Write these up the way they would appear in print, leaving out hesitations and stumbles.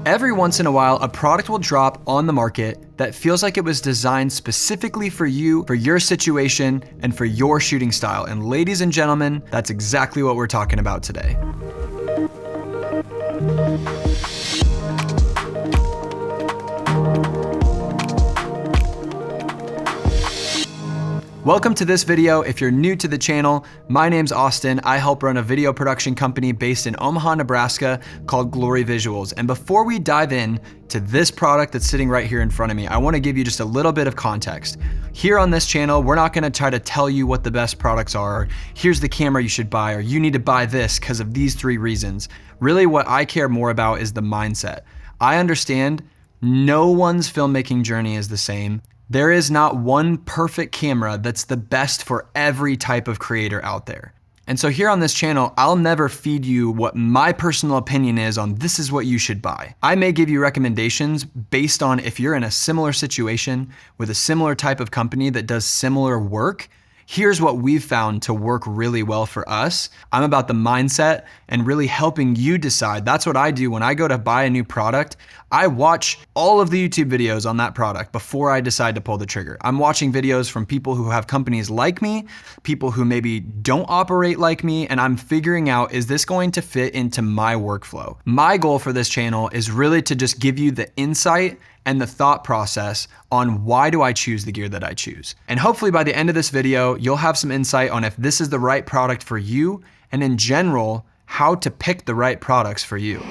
Every once in a while, a product will drop on the market that feels like it was designed specifically for you, for your situation, and for your shooting style. And ladies and gentlemen, that's exactly what we're talking about today. Welcome to this video. If you're new to the channel, my name's Austin. I help run a video production company based in Omaha, Nebraska called Glory Visuals. And before we dive in to this product that's sitting right here in front of me, I wanna give you just a little bit of context. Here on this channel, we're not gonna try to tell you what the best products are, or here's the camera you should buy, or you need to buy this because of these 3 reasons. Really what I care more about is the mindset. I understand no one's filmmaking journey is the same. There is not one perfect camera that's the best for every type of creator out there. And so here on this channel, I'll never feed you what my personal opinion is on this is what you should buy. I may give you recommendations based on if you're in a similar situation with a similar type of company that does similar work. Here's what we've found to work really well for us. I'm about the mindset and really helping you decide. That's what I do when I go to buy a new product. I watch all of the YouTube videos on that product before I decide to pull the trigger. I'm watching videos from people who have companies like me, people who maybe don't operate like me, and I'm figuring out, is this going to fit into my workflow? My goal for this channel is really to just give you the insight and the thought process on why do I choose the gear that I choose. And hopefully by the end of this video, you'll have some insight on if this is the right product for you, and in general, how to pick the right products for you.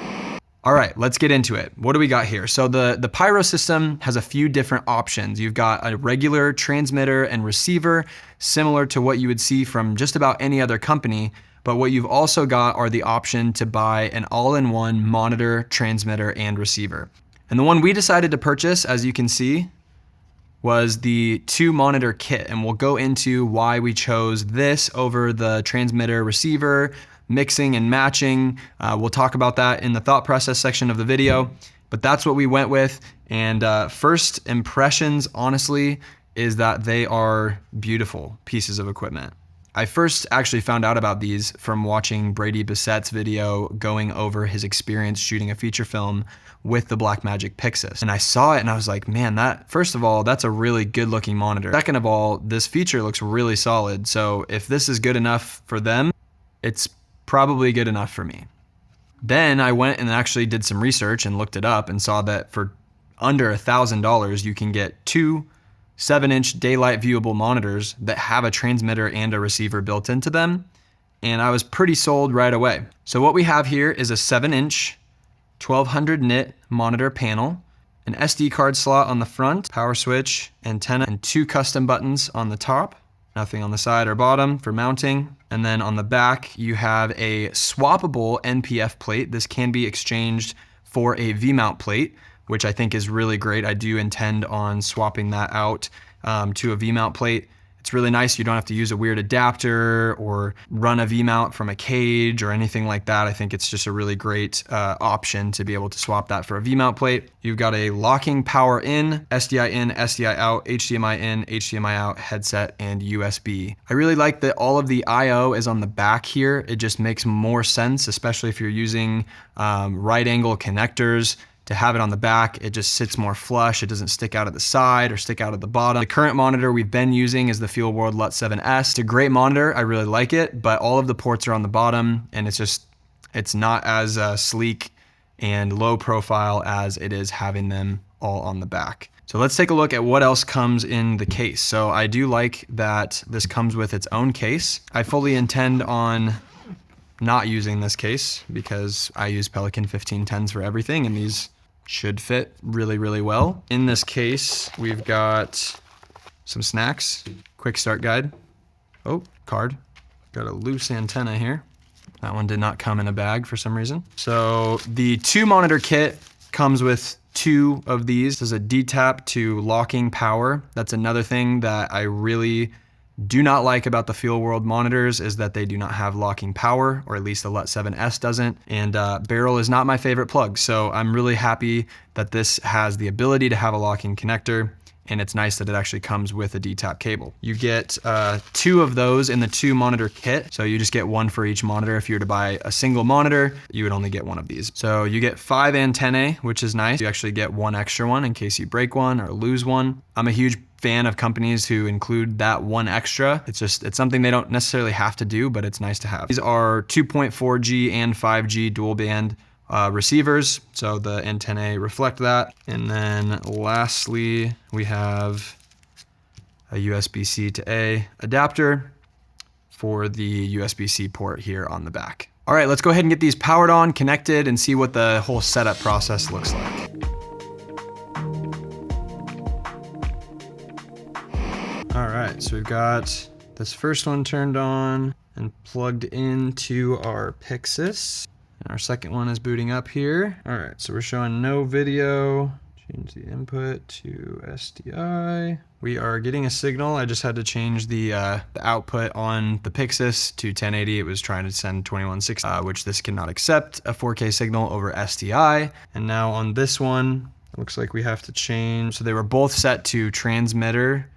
All right, let's get into it. What do we got here? So the Pyro system has a few different options. You've got a regular transmitter and receiver, similar to what you would see from just about any other company. But what you've also got are the option to buy an all-in-one monitor, transmitter, and receiver. And the one we decided to purchase, as you can see, was the 2 monitor kit. And we'll go into why we chose this over the transmitter receiver, mixing and matching. We'll talk about that in the thought process section of the video, but that's what we went with. And first impressions, honestly, is that they are beautiful pieces of equipment. I first actually found out about these from watching Brady Bissett's video going over his experience shooting a feature film with the Blackmagic Pixis. And I saw it and I was like, man, first of all, that's a really good looking monitor. Second of all, this feature looks really solid. So if this is good enough for them, it's probably good enough for me. Then I went and actually did some research and looked it up and saw that for under $1,000, you can get 2 7-inch daylight viewable monitors that have a transmitter and a receiver built into them. And I was pretty sold right away. So what we have here is a 7-inch 1200 nit monitor panel, an SD card slot on the front, power switch, antenna, and 2 custom buttons on the top. Nothing on the side or bottom for mounting. And then on the back, you have a swappable NPF plate. This can be exchanged for a V-mount plate, which I think is really great. I do intend on swapping that out to a V-mount plate. It's really nice. You don't have to use a weird adapter or run a V-mount from a cage or anything like that. I think it's just a really great option to be able to swap that for a V-mount plate. You've got a locking power in, SDI out, HDMI in, HDMI out, headset, and USB. I really like that all of the I/O is on the back here. It just makes more sense, especially if you're using right angle connectors. To have it on the back, it just sits more flush. It doesn't stick out at the side or stick out at the bottom. The current monitor we've been using is the Feelworld LUT7S. It's a great monitor, I really like it, but all of the ports are on the bottom and it's not as sleek and low profile as it is having them all on the back. So let's take a look at what else comes in the case. So I do like that this comes with its own case. I fully intend on not using this case because I use Pelican 1510s for everything, and these should fit really, really well. In this case, we've got some snacks, quick start guide. Oh, card. Got a loose antenna here. That one did not come in a bag for some reason. So the 2 monitor kit comes with 2 of these. There's a D-tap to locking power. That's another thing that I really do not like about the Feelworld monitors is that they do not have locking power, or at least the LUT7S doesn't. And barrel is not my favorite plug. So I'm really happy that this has the ability to have a locking connector. and it's nice that it actually comes with a D-tap cable. You get 2 of those in the 2 monitor kit. So you just get 1 for each monitor. If you were to buy a single monitor, you would only get 1 of these. So you get 5 antennae, which is nice. You actually get 1 extra one in case you break one or lose one. I'm a huge fan of companies who include that 1 extra. It's something they don't necessarily have to do, but it's nice to have. These are 2.4G and 5G dual band receivers, so the antennae reflect that. And then lastly, we have a USB-C to A adapter for the USB-C port here on the back. All right, let's go ahead and get these powered on, connected, and see what the whole setup process looks like. All right, so we've got this first one turned on and plugged into our Pixis. And our second one is booting up here. All right, so we're showing no video. Change the input to SDI. We are getting a signal. I just had to change the output on the Pixis to 1080. It was trying to send 2160, which this cannot accept a 4K signal over SDI. And now on this one, it looks like we have to change. So they were both set to transmitter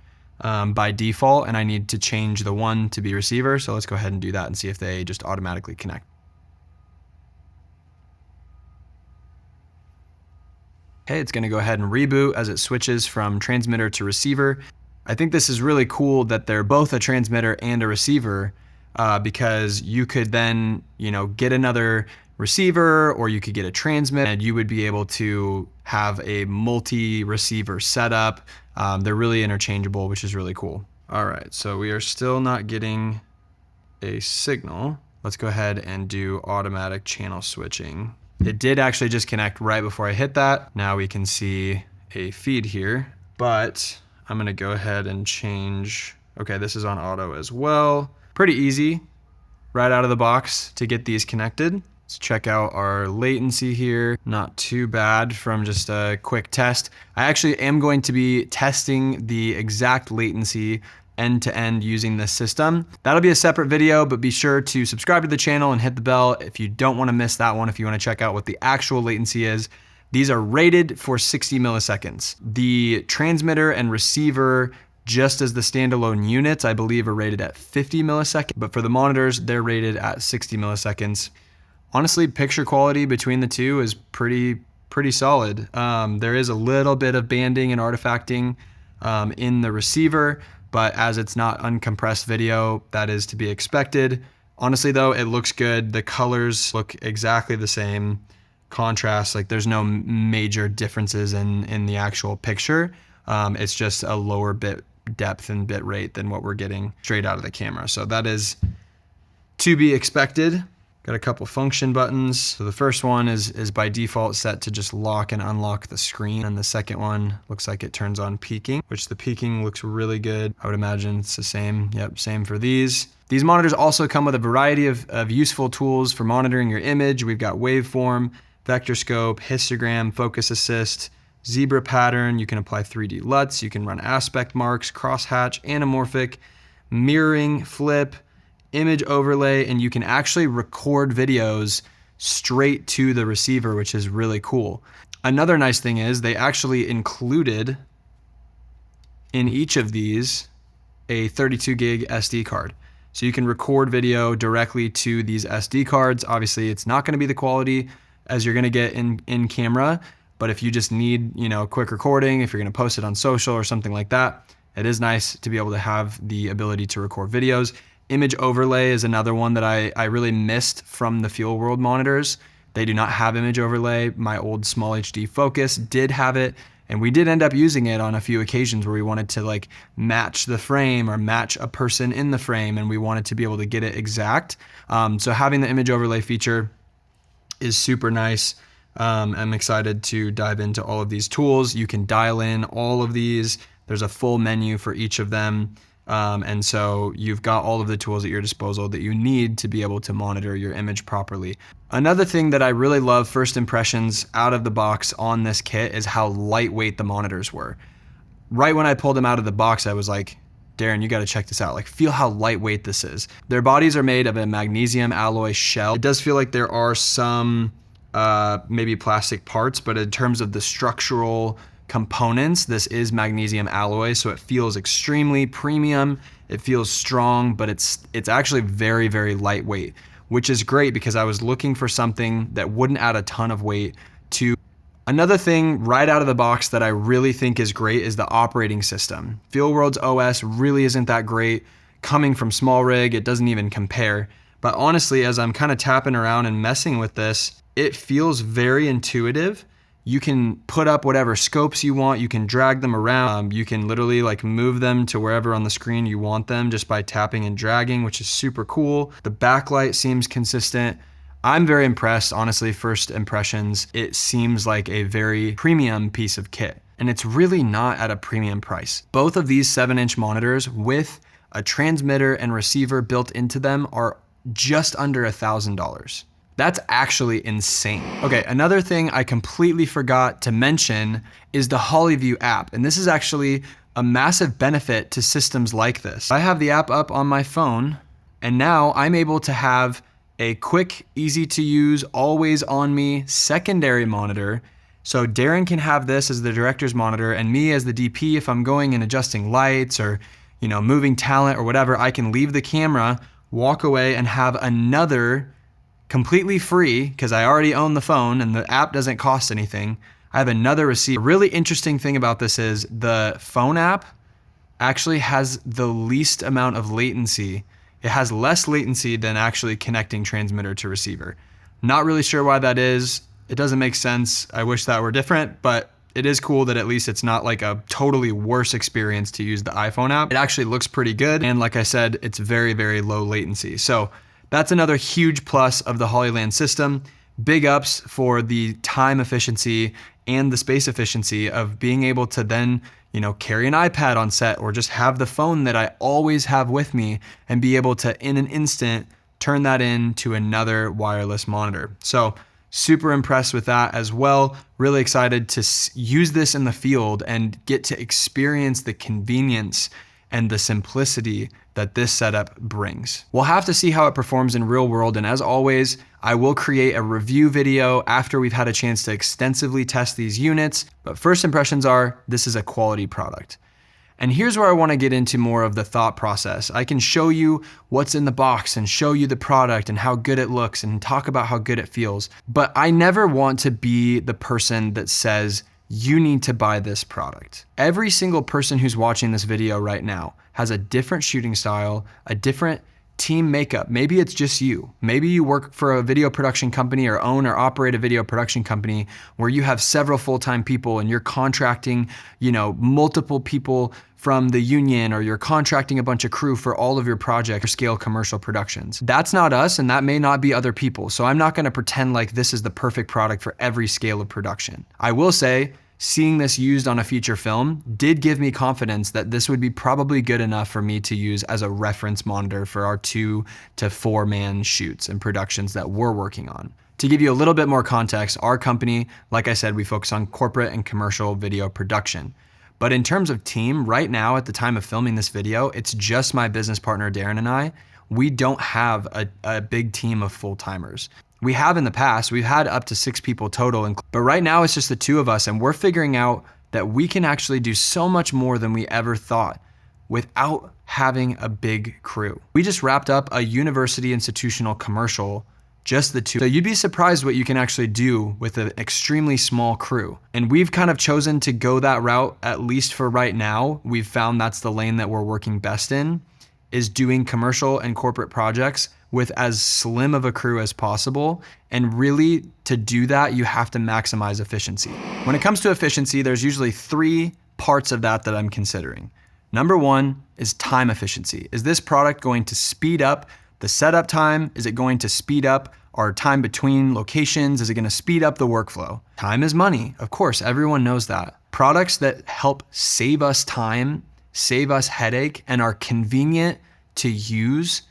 by default, and I need to change the one to be receiver. So let's go ahead and do that and see if they just automatically connect. Okay, it's gonna go ahead and reboot as it switches from transmitter to receiver. I think this is really cool that they're both a transmitter and a receiver because you could then, get another receiver, or you could get a transmit, and you would be able to have a multi-receiver setup. They're really interchangeable, which is really cool. All right, so we are still not getting a signal. Let's go ahead and do automatic channel switching. It did actually just connect right before I hit that. Now we can see a feed here, but I'm gonna go ahead and change. Okay, this is on auto as well. Pretty easy right out of the box to get these connected. Let's check out our latency here. Not too bad from just a quick test. I actually am going to be testing the exact latency end to end using this system. That'll be a separate video, but be sure to subscribe to the channel and hit the bell if you don't want to miss that one, if you want to check out what the actual latency is. These are rated for 60 milliseconds. The transmitter and receiver, just as the standalone units, I believe are rated at 50 milliseconds, but for the monitors, they're rated at 60 milliseconds. Honestly, picture quality between the two is pretty solid. There is a little bit of banding and artifacting in the receiver, but as it's not uncompressed video, that is to be expected. Honestly though, it looks good. The colors look exactly the same. Contrast, like there's no major differences in the actual picture. It's just a lower bit depth and bit rate than what we're getting straight out of the camera. So that is to be expected. Got a couple function buttons. So the first one is by default set to just lock and unlock the screen. And the second one looks like it turns on peaking, which the peaking looks really good. I would imagine it's the same. Yep, same for these. These monitors also come with a variety of useful tools for monitoring your image. We've got waveform, vector scope, histogram, focus assist, zebra pattern. You can apply 3D LUTs. You can run aspect marks, crosshatch, anamorphic, mirroring, flip, image overlay, and you can actually record videos straight to the receiver, which is really cool. Another nice thing is they actually included in each of these a 32 gig SD card. So you can record video directly to these SD cards. Obviously, it's not gonna be the quality as you're gonna get in camera, but if you just need, quick recording, if you're gonna post it on social or something like that, it is nice to be able to have the ability to record videos. Image overlay is another one that I really missed from the Feelworld monitors. They do not have image overlay. My old SmallHD Focus did have it, and we did end up using it on a few occasions where we wanted to match the frame or match a person in the frame, and we wanted to be able to get it exact. So having the image overlay feature is super nice. I'm excited to dive into all of these tools. You can dial in all of these. There's a full menu for each of them. And so you've got all of the tools at your disposal that you need to be able to monitor your image properly. Another thing that I really love first impressions out of the box on this kit is how lightweight the monitors were. Right when I pulled them out of the box, I was like, Darren, you gotta check this out. Feel how lightweight this is. Their bodies are made of a magnesium alloy shell. It does feel like there are some maybe plastic parts, but in terms of the structural components. This is magnesium alloy, so it feels extremely premium. It feels strong, but it's actually very, very lightweight, which is great because I was looking for something that wouldn't add a ton of weight to. Another thing right out of the box that I really think is great is the operating system. Feelworld's OS really isn't that great. Coming from SmallRig, it doesn't even compare. But honestly, as I'm kind of tapping around and messing with this, it feels very intuitive. You can put up whatever scopes you want. You can drag them around. You can literally like move them to wherever on the screen you want them just by tapping and dragging, which is super cool. The backlight seems consistent. I'm very impressed, honestly. First impressions, it seems like a very premium piece of kit, and it's really not at a premium price. Both of these 7-inch monitors with a transmitter and receiver built into them are just under $1,000. That's actually insane. Okay, another thing I completely forgot to mention is the HollyView app, and this is actually a massive benefit to systems like this. I have the app up on my phone, and now I'm able to have a quick, easy to use, always on me secondary monitor. So Darren can have this as the director's monitor, and me as the DP, if I'm going and adjusting lights or moving talent or whatever, I can leave the camera, walk away, and have another completely free, because I already own the phone and the app doesn't cost anything. I have another receiver. A really interesting thing about this is the phone app actually has the least amount of latency. It has less latency than actually connecting transmitter to receiver. Not really sure why that is. It doesn't make sense. I wish that were different, but it is cool that at least it's not like a totally worse experience to use the iPhone app. It actually looks pretty good. And like I said, it's very, very low latency. So that's another huge plus of the Hollyland system. Big ups for the time efficiency and the space efficiency of being able to then carry an iPad on set or just have the phone that I always have with me and be able to, in an instant, turn that into another wireless monitor. So super impressed with that as well. Really excited to use this in the field and get to experience the convenience and the simplicity that this setup brings. We'll have to see how it performs in real world, and as always, I will create a review video after we've had a chance to extensively test these units, but first impressions are, this is a quality product. And here's where I wanna get into more of the thought process. I can show you what's in the box and show you the product and how good it looks and talk about how good it feels, but I never want to be the person that says, you need to buy this product. Every single person who's watching this video right now has a different shooting style, a different team makeup. Maybe it's just you. Maybe you work for a video production company or own or operate a video production company where you have several full-time people and you're contracting, multiple people from the union, or you're contracting a bunch of crew for all of your project or scale commercial productions. That's not us, and that may not be other people. So I'm not gonna pretend like this is the perfect product for every scale of production. I will say, seeing this used on a feature film did give me confidence that this would be probably good enough for me to use as a reference monitor for our 2 to 4 man shoots and productions that we're working on. To give you a little bit more context, our company, like I said, we focus on corporate and commercial video production. But in terms of team, right now at the time of filming this video, it's just my business partner, Darren, and I. We don't have a big team of full-timers. We have in the past, we've had up to 6 people total, but right now it's just the 2 of us, and we're figuring out that we can actually do so much more than we ever thought without having a big crew. We just wrapped up a university institutional commercial, just the 2. So you'd be surprised what you can actually do with an extremely small crew. And we've kind of chosen to go that route, at least for right now. We've found that's the lane that we're working best in, is doing commercial and corporate projects with as slim of a crew as possible. And really, to do that, you have to maximize efficiency. When it comes to efficiency, there's usually 3 parts of that I'm considering. Number 1 is time efficiency. Is this product going to speed up the setup time? Is it going to speed up our time between locations? Is it gonna speed up the workflow? Time is money, of course, everyone knows that. Products that help save us time, save us headache, and are convenient to use,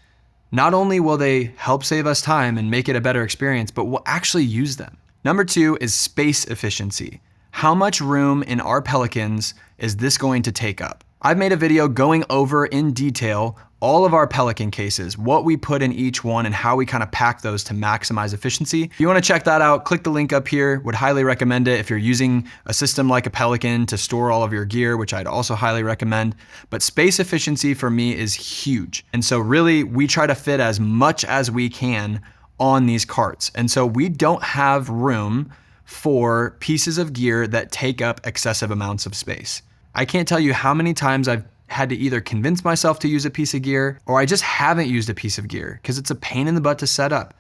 not only will they help save us time and make it a better experience, but we'll actually use them. Number 2 is space efficiency. How much room in our Pelicans is this going to take up? I've made a video going over in detail all of our Pelican cases, what we put in each one and how we kind of pack those to maximize efficiency. If you want to check that out, click the link up here. Would highly recommend it if you're using a system like a Pelican to store all of your gear, which I'd also highly recommend. But space efficiency for me is huge. And so really we try to fit as much as we can on these carts. And so we don't have room for pieces of gear that take up excessive amounts of space. I can't tell you how many times I've had to either convince myself to use a piece of gear, or I just haven't used a piece of gear because it's a pain in the butt to set up.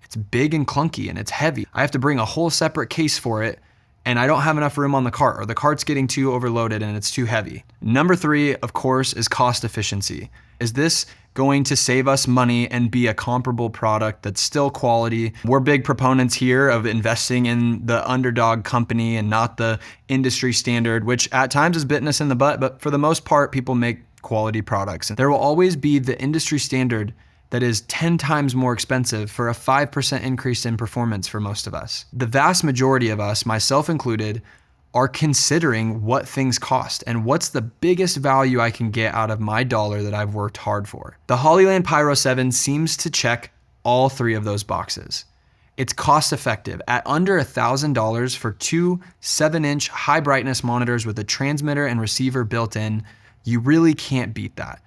It's big and clunky and it's heavy. I have to bring a whole separate case for it, and I don't have enough room on the cart, or the cart's getting too overloaded and it's too heavy. Number 3, of course, is cost efficiency. Is this going to save us money and be a comparable product that's still quality? We're big proponents here of investing in the underdog company and not the industry standard, which at times has bitten us in the butt, but for the most part, people make quality products. And there will always be the industry standard that is 10 times more expensive for a 5% increase in performance for most of us. The vast majority of us, myself included, are considering what things cost and what's the biggest value I can get out of my dollar that I've worked hard for. The Hollyland Pyro 7 seems to check all 3 of those boxes. It's cost effective at under $1,000 for 2 7-inch high brightness monitors with a transmitter and receiver built in. You really can't beat that.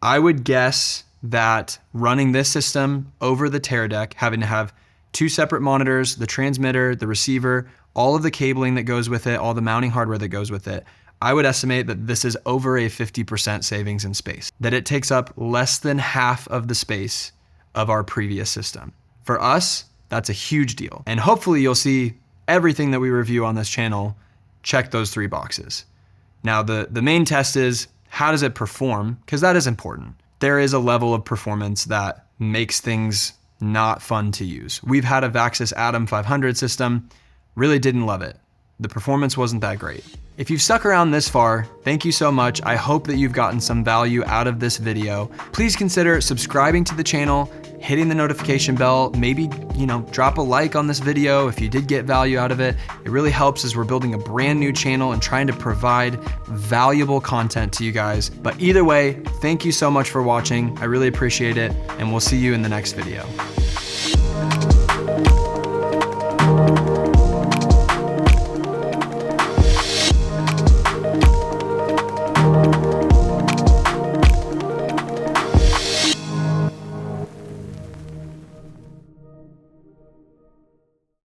I would guess that running this system over the Teradek, having to have 2 separate monitors, the transmitter, the receiver, all of the cabling that goes with it, all the mounting hardware that goes with it, I would estimate that this is over a 50% savings in space, that it takes up less than half of the space of our previous system. For us, that's a huge deal. And hopefully you'll see everything that we review on this channel check those 3 boxes. Now the main test is, how does it perform? Because that is important. There is a level of performance that makes things not fun to use. We've had a Vaxxis Atom 500 system, really didn't love it. The performance wasn't that great. If you've stuck around this far, thank you so much. I hope that you've gotten some value out of this video. Please consider subscribing to the channel, hitting the notification bell, maybe, drop a like on this video if you did get value out of it. It really helps as we're building a brand new channel and trying to provide valuable content to you guys. But either way, thank you so much for watching. I really appreciate it, and we'll see you in the next video.